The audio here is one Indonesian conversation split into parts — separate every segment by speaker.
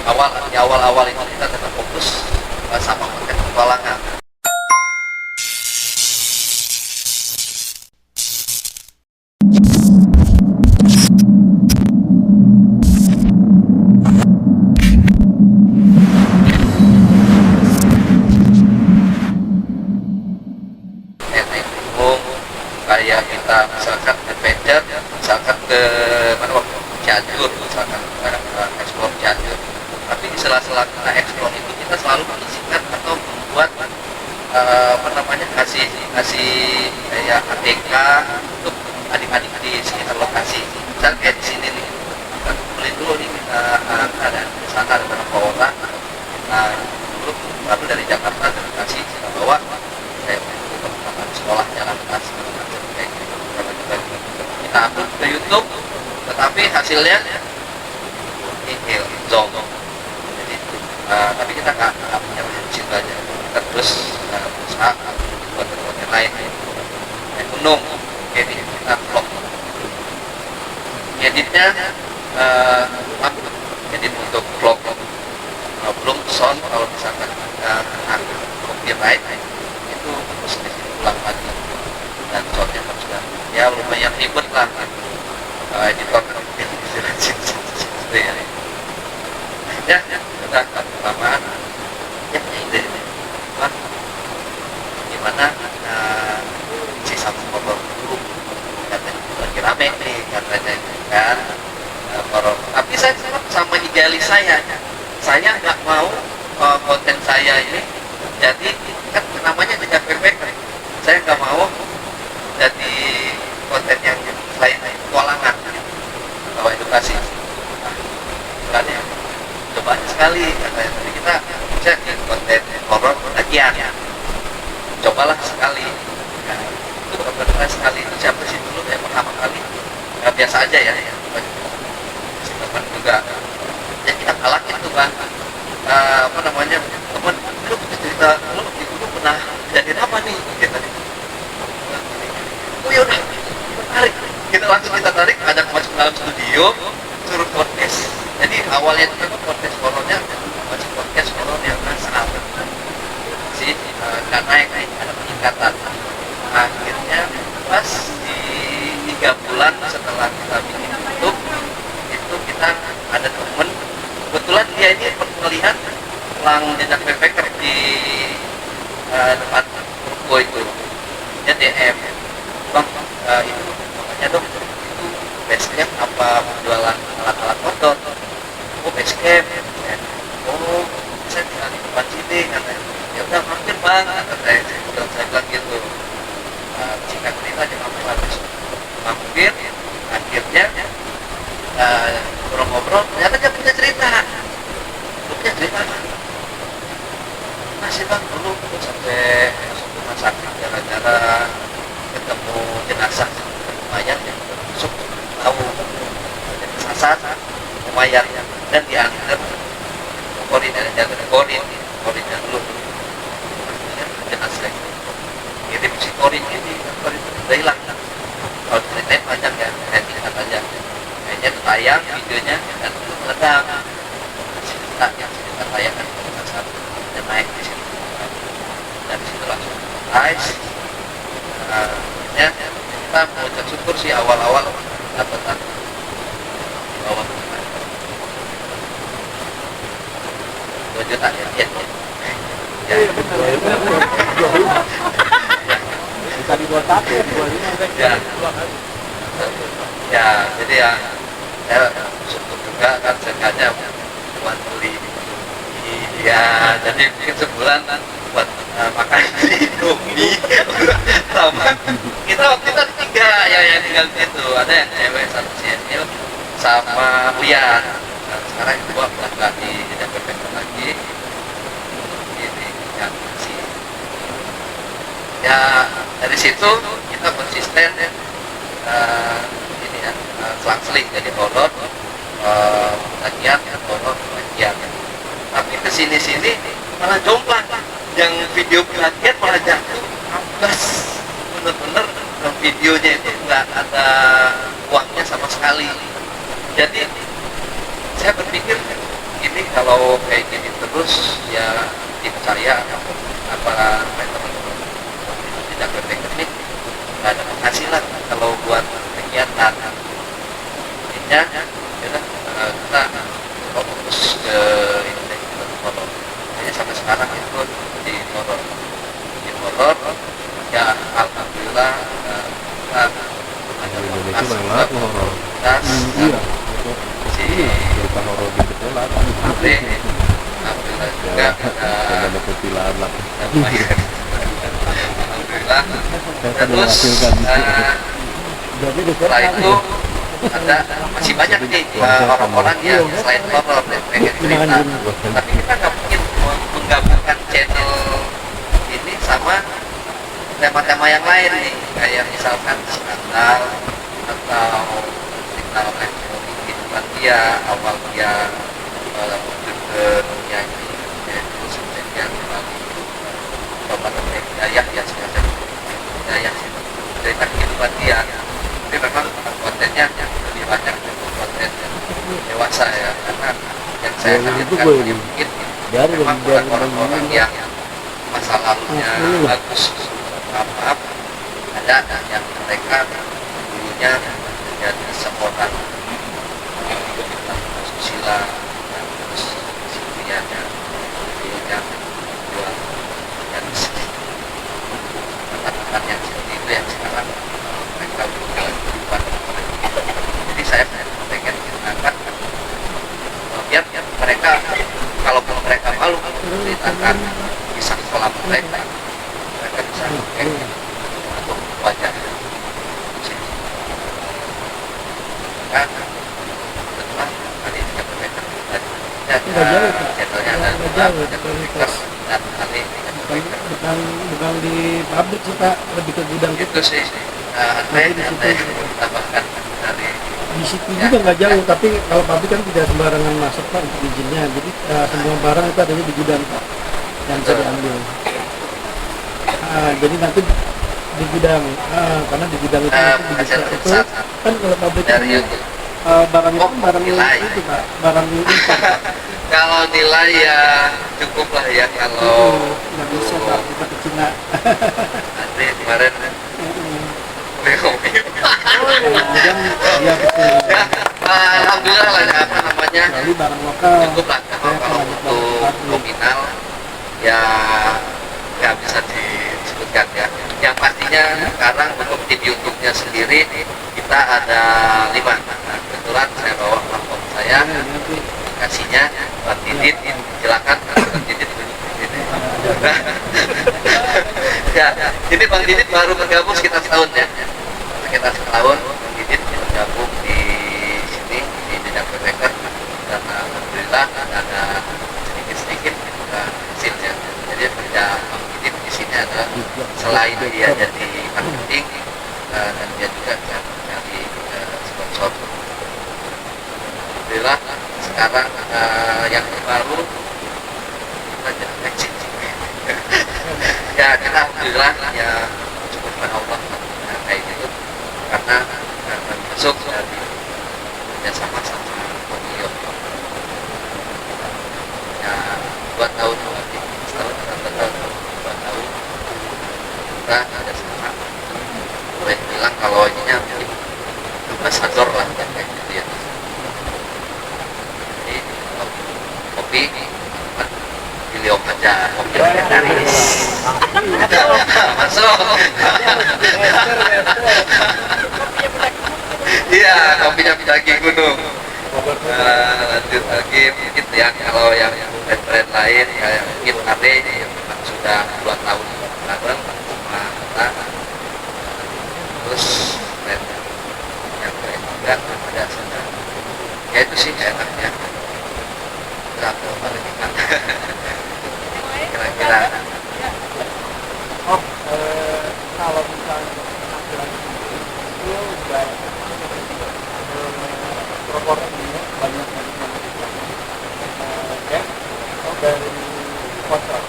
Speaker 1: di awal-awal itu kita tetap fokus sama konten petualangan. Kayak kita misalkan adventure, misalkan ke mana waktu Cianjur, misalkan explore Cianjur. Tapi di sela-sela kita explore itu kita selalu mengisikan atau membuat kasih kayak ATK untuk adik-adik di sekitar lokasi. Misalkan kayak di sini nih, kita kumpulin dulu nih, kita ada di sana ada beberapa orang. Dulu baru dari Jakarta dari Bekasi kita bawa kayak teman-teman sekolah jalan kaki kita upload ke YouTube, tetapi hasilnya nihil, zong. Jadi tapi kita nggak punya di situ aja, kita terus berusaha buat konten lain. Naik gunung, ini kita vlog. Editnya edit untuk vlog, belum sound. Kalau misalkan kena copyright itu harus diulang lagi, dan soundnya harus ya lumayan ribet lah editor ya sudah kelamaan ya ide gimana si satu motor dulu katanya lagi rame nih katanya kan horor. Tapi saya sama idealis saya nggak mau konten saya ini jadi kan namanya jejak backpacker. Saya nggak mau jadi konten yang selain petualangan atau edukasi. Makanya banyak sekali katanya tadi kita jadi konten horor pendakian. Cobalah sekali. Nah, itu benar-benar sekali. Itu siapa sih dulu yang pertama kali? Biasa aja ya. Si teman juga. Ya kita kalakin tuh bang. Teman, lu cerita, lu dulu pernah jadi apa nih? Gitu. Oh ya udah, tarik. Kita tarik, ada masuk dalam studio, suruh podcast. Jadi awalnya itu kan podcast horornya, masih podcast horor yang asal. Nggak naik, ada peningkatan. Akhirnya pas di 3 bulan setelah kita bikin YouTube, itu kita ada temen, kebetulan dia ini melihat lang jejak backpacker di depan ruko itu. Dia DM, bang, itu makanya dong, itu basecamp apa jualan alat-alat motor? Oh basecamp, oh saya tinggal di depan sini katanya. Ya udah mampir bang, kata saya bilang gitu. Singkat cerita aja mampir, akhirnya ngobrol-ngobrol, ternyata dia punya cerita. Lu punya cerita apa? Masih bang, dulu sampai masuk rumah sakit gara-gara ketemu jenazah mayat yang tertusuk tahu kesasar mayat dan diantar korinnya dulu jenazah itu kirim si korin ini udah hilang. Kalau ceritain panjang ya, saya singkat aja. Kayaknya tayang videonya dan itu meledak cerita tayangan jenazah dan naik di situ dan di situ langsung nice. Ya kita mengucap syukur sih awal-awal dapatan di bawah 2 juta ya. Ya
Speaker 2: bisa dibuat 1, dibuat 5
Speaker 1: ya jadi ya saya syukur juga kan sengaja buat beli ya, jadi mungkin sebulan buat makan di Indomie sama kita waktu itu ada 3 yang tinggal di situ, ada yang cewek satu senior sama Uyan. Nah, sekarang yang 2 nggak di DPP lagi ini yang masih ya. Dari situ kita konsisten ini ya, selang-seling jadi horor pendakian horor pendakian. Tapi kesini-sini malah jomplang, yang video pendakian malah jatuh amblas, bener-bener videonya itu nggak ada uangnya sama sekali. Jadi saya berpikir ini kalau kayak gini terus ya tim saya ataupun apa teman-teman tidak berpikir ini nggak ada penghasilan kalau buat kegiatan intinya ya, kita fokus ke ini ke horor. Jadi sampai sekarang itu di horor ya alhamdulillah kita ada
Speaker 2: Indonesia banyak banget horor.
Speaker 1: komunitas si
Speaker 2: Cerita horor di sekolah kan.
Speaker 1: Andre alhamdulillah juga
Speaker 2: Ada kuntilanak.
Speaker 1: alhamdulillah
Speaker 2: Saya
Speaker 1: terus
Speaker 2: Jadi di
Speaker 1: setelah itu ada masih banyak nih orang-orang yang selain horor dan pengen cerita tapi kita nggak mungkin menggabungkan channel ini sama tema-tema yang lain nih kayak misalkan skandal atau cerita oleh kehidupan dia awal dia terjun ke dunia ini terus kemudian melalui coba terbaik hidayah ya semacam hidayah cerita kehidupan dia tapi memang kontennya lebih banyak konten dewasa ya karena yang saya hadirkan ini mungkin memang bukan orang-orang yang masa lalunya bagus maaf ada yang mereka dulunya menjadi seorang susila terus sendiriannya dulunya jual dan kata-kata yang seperti itu yang sekarang mereka bukan kehidupan orang. Jadi saya pengen ceritakan biar mereka kalaupun mereka malu menceritakan kisah kelam mereka bisa pakai untuk wajah sini. Kan setelah kali ini kita berbeda channelnya ada dua dan kali
Speaker 3: bukan di pabrik sih Pak, lebih ke gudang
Speaker 1: itu sih ada tambahkan dari
Speaker 3: di situ juga nggak jauh, tapi kalau pabrik kan tidak sembarangan masuk Pak untuk izinnya, jadi semua barang itu adanya di gudang Pak yang bisa diambil. Jadi nanti di gudang, karena di gudang itu nanti itu kan kalau pabrik
Speaker 1: dari
Speaker 3: itu
Speaker 1: YouTube.
Speaker 3: barang itu barang
Speaker 1: nilai.
Speaker 3: itu Pak, barang impor.
Speaker 1: Kalau nilai ya cukup lah ya kalau
Speaker 3: nggak bisa Pak kita ke Cina.
Speaker 1: nanti kemarin
Speaker 3: Kemudian dia betul.
Speaker 1: ya, alhamdulillah lah ya, apa namanya
Speaker 3: Lalu barang lokal.
Speaker 1: cukup lah kalau untuk nominal ya nggak bisa disebutkan ya. Yang pastinya sekarang untuk tim YouTube-nya sendiri kita ada 5. Nah, kebetulan saya bawa laptop saya, kasihnya Pak Didit, silakan Pak Didit duduk di sini. Ya, ini Bang Didit baru bergabung sekitar setahun ya. Sekitar setahun Bang Didit bergabung di sini di Jejak Backpacker dan alhamdulillah ada sedikit hasilnya. Jadi kerja Bang Didit di sini adalah selain dia jadi marketing dan dia juga cari sponsor. Alhamdulillah sekarang yang terbaru kita jadi exit. Ya kita alhamdulillah ya cukup Allah kayak gitu karena masuk dari kerjasama sama Pomio ya 2 tahun lagi setahun atau 2 tahun kita ada sama boleh bilang kalau ininya mungkin ambasador lah kayak gitu ya. Jadi kopi beliau aja kopi legendaris masuk iya kopinya daging gunung. Lanjut lagi mungkin ya kalau yang brand lain kayak mungkin AB yang memang sudah 2 tahun bareng sama kita terus brand yang lain juga ada sudah ya itu sih enaknya nggak paling enak kira-kira.
Speaker 3: Kalau misalnya penghasilan itu banyak proporsinya banyak dan dari sponsor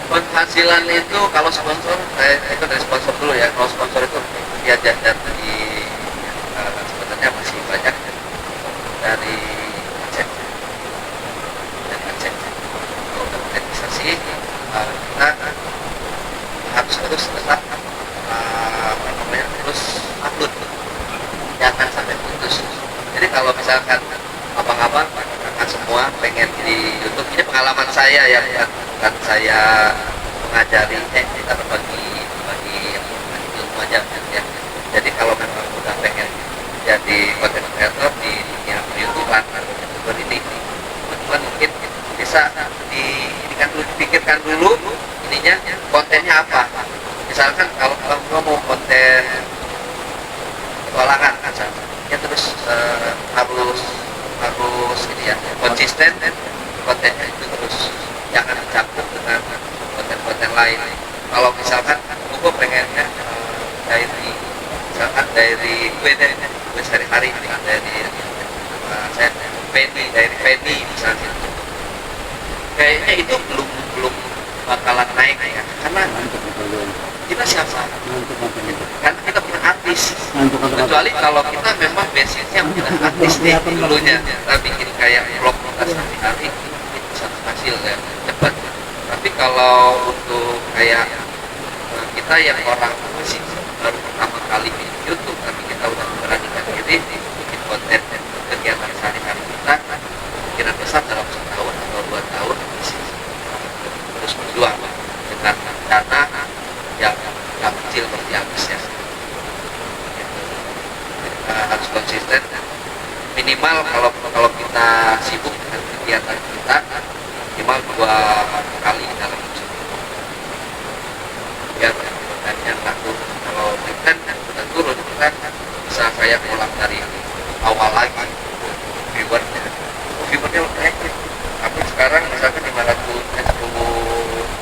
Speaker 1: penghasilan itu kalau sponsor itu dari sponsor dulu ya. Kalau sponsor itu dia jajan di sebenarnya masih banyak upload, jangan sampai putus. Jadi kalau misalkan abang-abang kakak semua pengen di YouTube, ini pengalaman saya ya, bukan saya mengajari, kita berbagi ilmu aja ya. Jadi kalau memang udah pengen jadi content creator di dunia YouTubean ini, teman-teman mungkin bisa dipikirkan dulu ininya kontennya apa. Misalkan kalau mau konten petualangan misalnya, ya terus harus ini ya, konsisten kontennya itu, terus jangan dicampur dengan konten-konten lain. Kalau misalkan gue pengen dari gue sehari-hari, dari saya Penny misalnya, kayaknya itu belum bakalan naik ya, karena kita siapa? Kan kita bukan artis, kecuali kalau kita memang basicnya bukan artis nih dulunya, kita bikin kayak vlog kita sehari-hari, itu bisa hasil ya cepat. Tapi kalau untuk kayak kita yang orang masih baru pertama kali bikin YouTube, tapi kita udah memberanikan diri bikin konten kegiatan sehari-hari kita, kemungkinan besar dalam setahun atau 2 tahun bisa terus berjuang dengan dana yang kecil seperti habisnya. Kita harus konsisten, minimal kalau kita sibuk dengan kegiatan kita minimal 2 kali dalam seminggu, biar kontennya nggak turun. Kalau konten sudah turun, kita bisa kayak ulang dari awal lagi. Viewernya udah aktif, tapi sekarang misalkan 10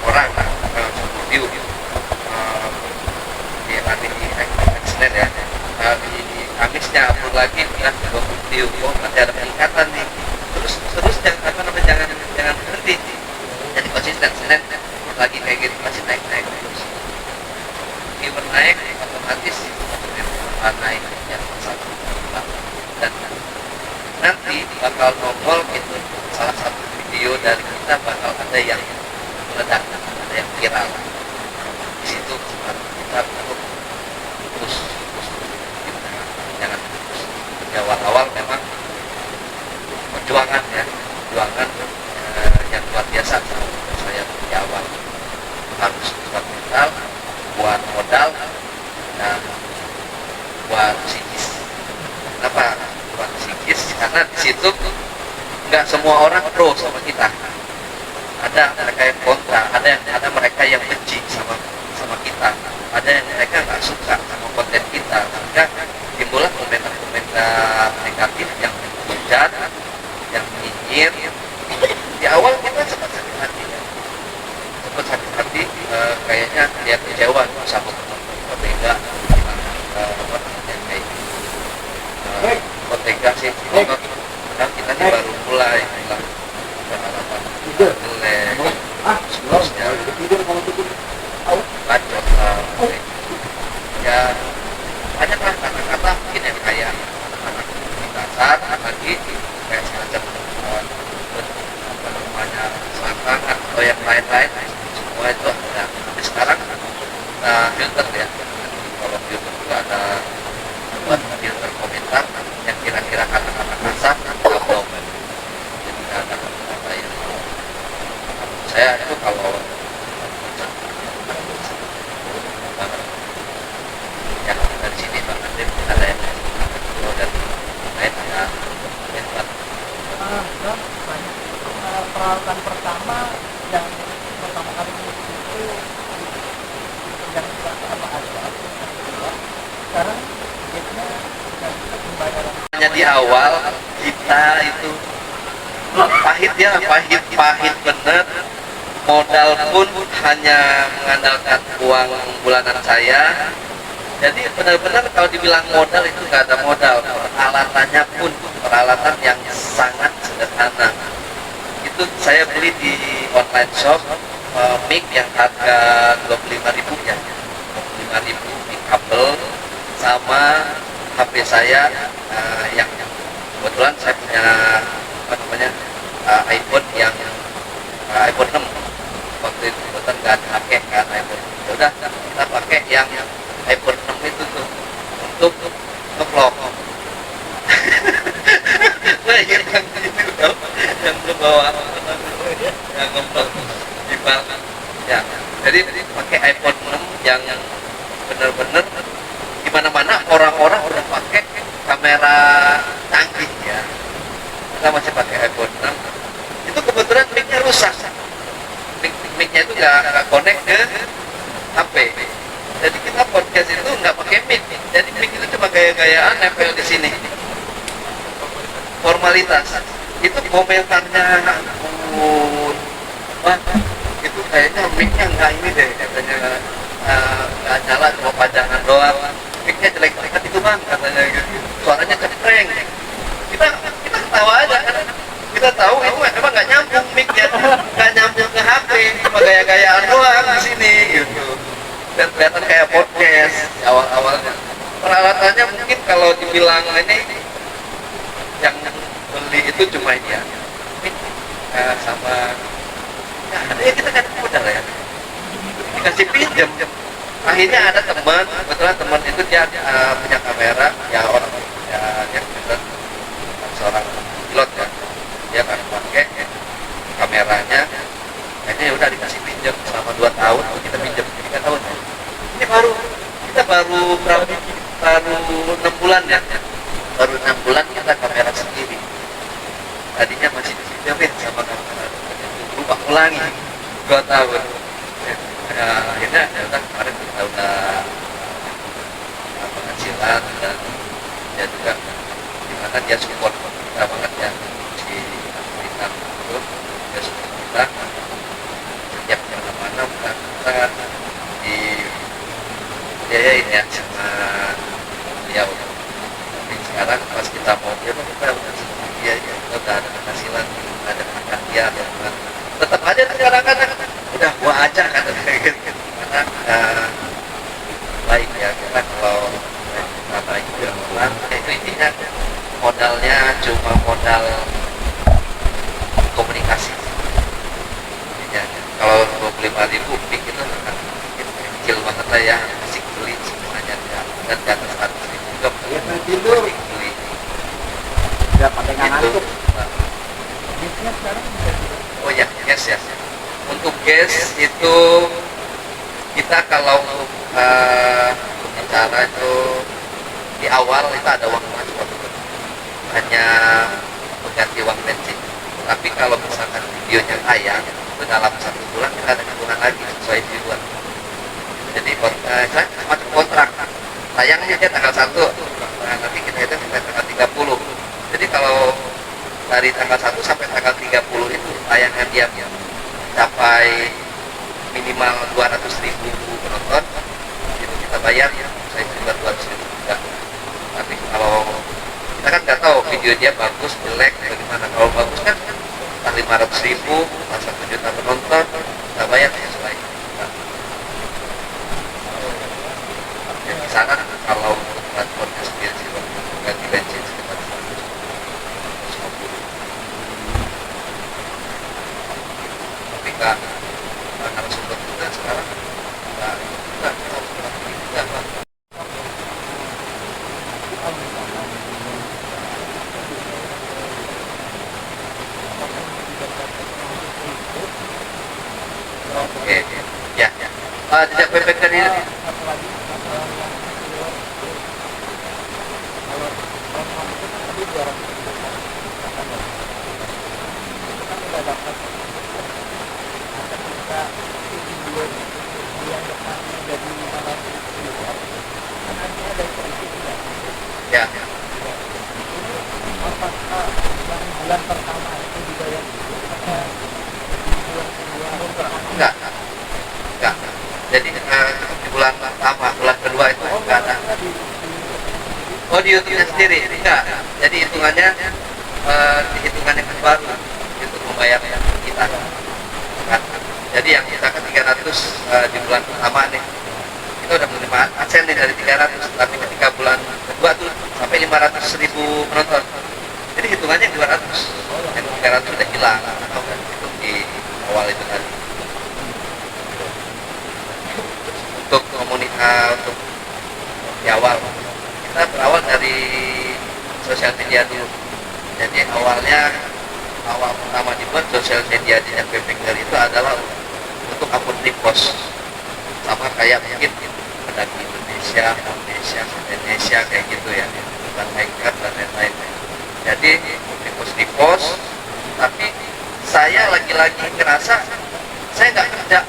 Speaker 1: orang 10 view di hari Senin ya, di Kamisnya upload lagi udah 20 view, nanti ada peningkatan nih, terus jangan berhenti, jadi konsisten. Senin lagi kayak gitu, masih naik terus, viewer naik otomatis naik yang satu, dan nanti bakal nongol itu salah satu video dari kita bakal ada yang meledak, ada yang viral. Di situ kita perlu terus kita jangan putus. Di awal memang perjuangan yang luar biasa. Saya di awal harus kuat mental, buat modal, dan buat psikis. Kenapa buat psikis? Karena di situ nggak semua orang pro sama kita. Ada mereka yang kontra, ada mereka yang benci sama kita, ada yang mereka nggak suka sama konten kita, sehingga timbullah komentar negatif yang menghujat, yang nyinyir. Di awal kita sempat sakit hati, kayaknya dia kecewa sama tapi enggak kontega sih, karena kita ini baru mulai bilang berharapan jelek, seterusnya bacot ya, banyak lah kata-kata mungkin yang kayak anak dasar lagi kayak semacam selangkangan atau yang lain-lain, semua itu ada. Tapi sekarang filter ya, kalau filter itu ada buat filter komentar yang kira-kira kata-kata kasar atau jadi ada kata-kata yang saya itu kalau ya dari sini Pak Andri ada yang dan lain ada yang buat
Speaker 2: banyak peralatan pertama yang pertama kali itu yang apa aja sekarang biasanya pembayaran
Speaker 1: hanya di awal kita itu pahit bener, modal pun hanya mengandalkan uang bulanan saya. Jadi benar-benar kalau dibilang modal itu nggak ada modal, peralatannya pun peralatan yang sangat sederhana. Itu saya beli di online shop, mic yang harga 25.000 ya, 25.000 mic kabel, sama HP saya yang kebetulan saya punya iPhone yang iPhone 6. Waktu itu kebetulan nggak pakai kan iPhone, ya udah kita pakai yang iPhone 6 itu tuh untuk ngevlog. Nah ini udah yang membawa yang ngevlog di Bali. Ya, jadi pakai iPhone 6 yang benar-benar di mana-mana orang-orang udah pakai kamera canggih ya. Kita masih pakai iPhone 6. Itu kebetulan mic-nya rusak. Mic-nya itu nggak connect ke HP. Jadi kita podcast itu nggak pakai mic. Jadi mic itu cuma gaya-gayaan nempel di sini. Formalitas. Itu komentarnya, wah itu kayaknya mic-nya nggak ini deh, katanya nggak nyala, cuma pajangan doang. Mic-nya jelek banget itu bang, katanya gitu. Suaranya cepreng. Kita ketawa aja karena kita tahu itu memang nggak nyambung mic-nya, nggak nyambung ke HP, cuma gaya-gayaan doang di sini gitu. Dan kelihatan kayak podcast awal-awalnya. Peralatannya mungkin kalau dibilang ini yang beli itu cuma ini ya, sama ya ada ya kita kan modal ya, dikasih pinjam. Akhirnya ada teman, kebetulan teman itu dia punya kamera, ya orang ya dia kebetulan seorang pilot ya, dia kan pakai kameranya. Akhirnya udah dikasih pinjam selama 2 tahun, kita pinjam 3 tahun. Ini kita baru 6 bulan ya, baru 6 bulan kita kamera sendiri. Tadinya masih dipinjamin sama kamera, lupa ulangi 2 tahun. Akhirnya ya kemarin kita udah penghasilan dan dia juga dimana dia support kita banget ya si Amerika itu, dia support kita setiap kemana-mana kita dibiayain ya sama beliau. Tapi sekarang pas kita mau kita udah dia kita udah ada penghasilan, ada makan dia, tetap aja sekarang kan udah gua aja kan kayak gitu. Karena baik ya kita kalau kita baik orang itu intinya modalnya cuma modal komunikasi. Ya, kalau 25.000 itu kan kecil banget lah ya, masih beli semuanya ya. Dan di atas 100.000 juga beli.
Speaker 2: Udah pakai nggak ngantuk.
Speaker 1: Oh ya, yes ya. Untuk gas itu kita kalau bicara itu di awal itu ada uang transport, hanya mengganti uang bensin. Tapi kalau misalkan videonya tayang itu dalam 1 bulan kita ada kebutuhan lagi sesuai tujuan. Jadi semacam kontrak. Tayangnya dia tanggal 1, nanti kita itu sampai tanggal 30. Jadi kalau dari tanggal 1 sampai tanggal 30 itu tayangan dia capai minimal 200.000 penonton, itu kita bayar ya, saya juga 200.000 juga. Tapi kalau kita kan nggak tahu video dia bagus, jelek, bagaimana. Kalau bagus kan 500.000, 1 juta penonton, kita bayar sesuai. Ya, di sana kalau untuk transportnya sendiri sih, ganti bensin sekitar 150. Tapi nggak narasumber kita sekarang nggak harus seperti ini juga Pak. Oke, ya. Jejak PPK ini ya.
Speaker 2: Bulan pertama itu dibayar
Speaker 1: Enggak. Jadi di bulan pertama, bulan kedua itu enggak ada. Oh di YouTube-nya sendiri? Enggak. Jadi hitungannya di hitungan yang baru itu membayar kita. Kan? Jadi yang kita ke 300 di bulan pertama nih, kita udah menerima adsen nih dari 300, tapi ketika bulan kedua tuh sampai 500.000 penonton. Jadi hitungannya 200. Yang 300 sudah hilang atau kan itu di awal itu tadi. Untuk komunitas, untuk di awal kita berawal dari sosial media dulu. Jadi awal pertama dibuat sosial media di FB Finger itu adalah untuk akun repost, sama kayak mungkin ada di Indonesia kayak gitu ya, bukan hacker dan lain-lain. Jadi repost, tapi saya lagi-lagi ngerasa saya nggak kerja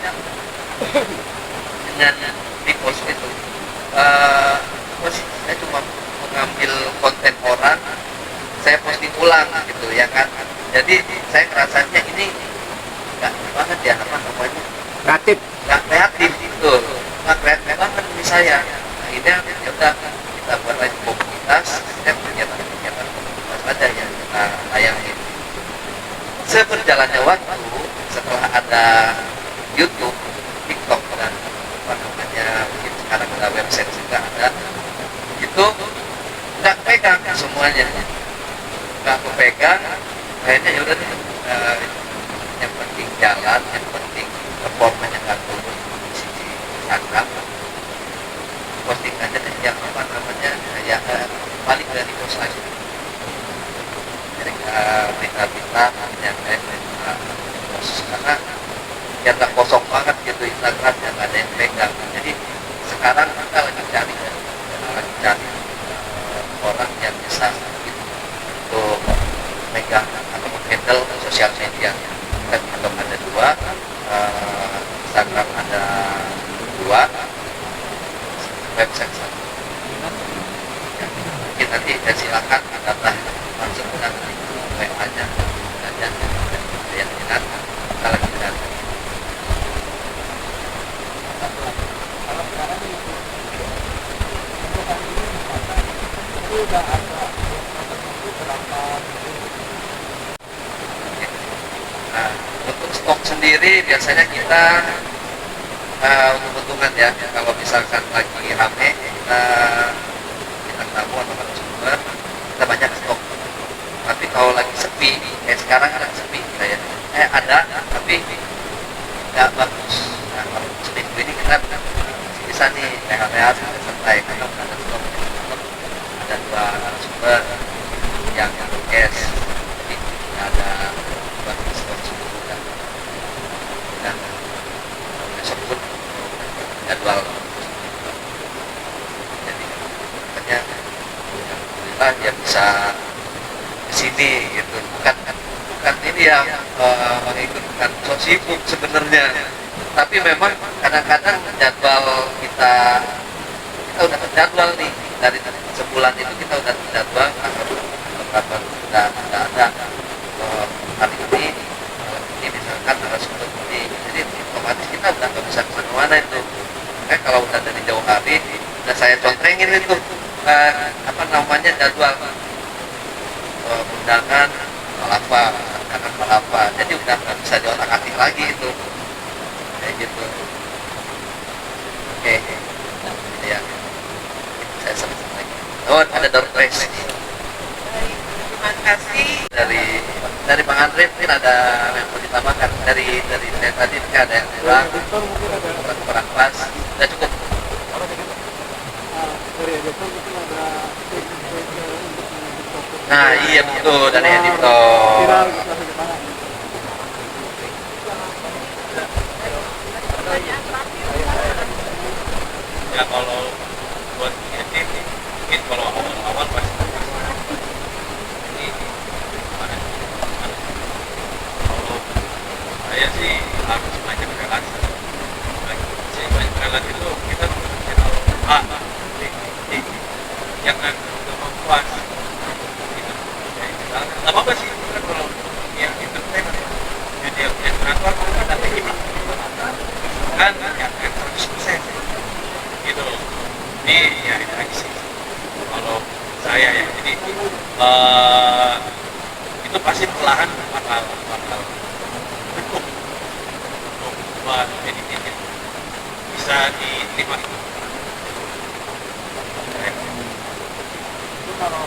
Speaker 1: dengan repost itu. Saya cuma mengambil konten orang, saya posting ulang gitu ya kan. Jadi saya ngerasanya ini nggak banget ya, apa namanya,
Speaker 2: Kreatif.
Speaker 1: nggak kreatif gitu, nggak kreatif banget di saya. Akhirnya ya udah kita buat lagi komunitas, kita kegiatan komunitas aja yang kita tayangin. Seberjalannya waktu, setelah ada YouTube, TikTok dan apa namanya, mungkin sekarang ada website juga ada, itu nggak pegang semuanya, nggak kepegang. Akhirnya ya udah deh, yang penting jalan, yang penting performanya nggak turun di sisi Instagram, posting aja deh yang apa namanya, ya balik dari post aja, dari berita-berita yang post, karena ya nggak kosong banget gitu Instagram, yang nggak ada yang pegang. Jadi sekarang kita lagi cari orang yang bisa gitu, untuk megang atau menghandle sosial media. Kita TikTok ada 2, Instagram ada 2, website 1. Ya, mungkin nanti silakan data langsung ke WA-nya aja, yang minat kita lagi cari.
Speaker 2: Kalau sekarang ini untuk hari ini misalkan itu udah ada itu berapa?
Speaker 1: Nah, untuk stok sendiri biasanya kita untuk keuntungan ya, kalau misalkan lagi rame kita tamu atau narasumber, kita banyak stok. Tapi kalau lagi sepi, kayak sekarang ada sepi kayak ada tapi nggak bagus. Nah, kalau seminggu ini kita bisa nih rehat-rehat santai, karena udah ada stok. Ada 2 narasumber yang cash, jadi nggak ada buat stok seminggu dan besok pun jadwal. Jadi makanya alhamdulillah dia bisa kesini gitu, bukan ini yang mengikutkan so sibuk sebenarnya, tapi memang kadang-kadang jadwal kita udah terjadwal nih, dari sebulan itu kita udah terjadwal beberapa udah ada hari ini misalkan harus untuk ini, jadi otomatis kita udah nggak bisa kemana-mana itu. Kalau udah dari jauh hari udah saya contrengin itu apa namanya, jadwal undangan apa, jadi udah nggak bisa diotak-atik lagi itu kayak gitu. Oke, ya saya selesai lagi. Oh, ada door prize.
Speaker 4: Terima kasih.
Speaker 1: Dari Bang Andre mungkin ada yang mau ditambahkan, dari saya tadi mungkin ada yang kurang pas, udah cukup.
Speaker 2: Dari editor mungkin ada
Speaker 1: Nah iya betul, dari editor.
Speaker 2: viral gitu atau gimana?
Speaker 5: Ya kalau buat edit mungkin kalau awal-awal pasti ini gimana, kalau saya sih harus banyak relasi. Banyak relasi itu kita channel A, B, C, jangan gampang puas gitu. Ya, misalnya nggak apa-apa sih kan kalau yang entertainment video kreator kan ada ini kan ya 100% gitu. Ini ya itu aja sih kalau saya ya, jadi itu pasti perlahan bakal cukup untuk buat editing bisa diterima.
Speaker 2: Itu kalau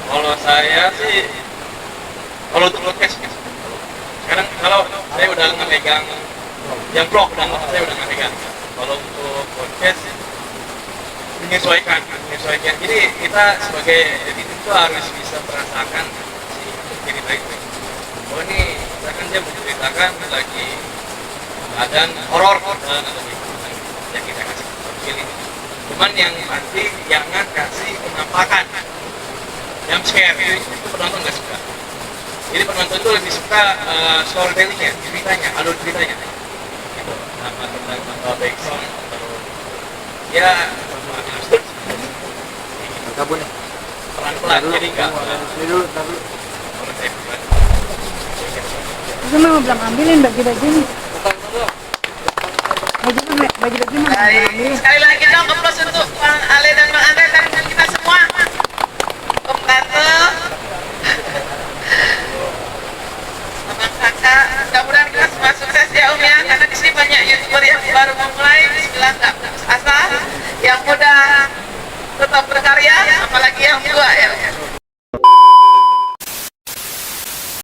Speaker 5: Kalau saya sih Kalau untuk podcast, sekarang kalau saya udah nggak megang yang vlog, saya udah nggak megang. Kalau untuk podcast menyesuaikan. Jadi kita sebagai editor itu harus bisa merasakan si cerita itu. Oh ini, misalkan dia menceritakan lagi keadaan horor dan lebih yang kita kasih pilih. Cuman yang pasti jangan kasih penampakan jump scare, itu penonton nggak suka. Jadi penonton itu lebih suka storytellingnya, ceritanya, alur ceritanya. Gitu. Nama tentang background atau ya
Speaker 2: Kabun nih.
Speaker 5: pelan-pelan, jadi nggak.
Speaker 2: Dulu.
Speaker 5: Kalau saya pribadi.
Speaker 6: Itu mau bilang ambilin baju-baju nih. Baju-baju mah
Speaker 4: Baik,
Speaker 6: ambilin.
Speaker 4: sekali lagi dong aplaus untuk Bang Ale dan Bang Andre dan kita semua. Om Tante, Abang Kakak, mudah-mudahan kita semua sukses ya Om ya, karena di sini banyak youtuber yang baru memulai, bismillah nggak putus asa.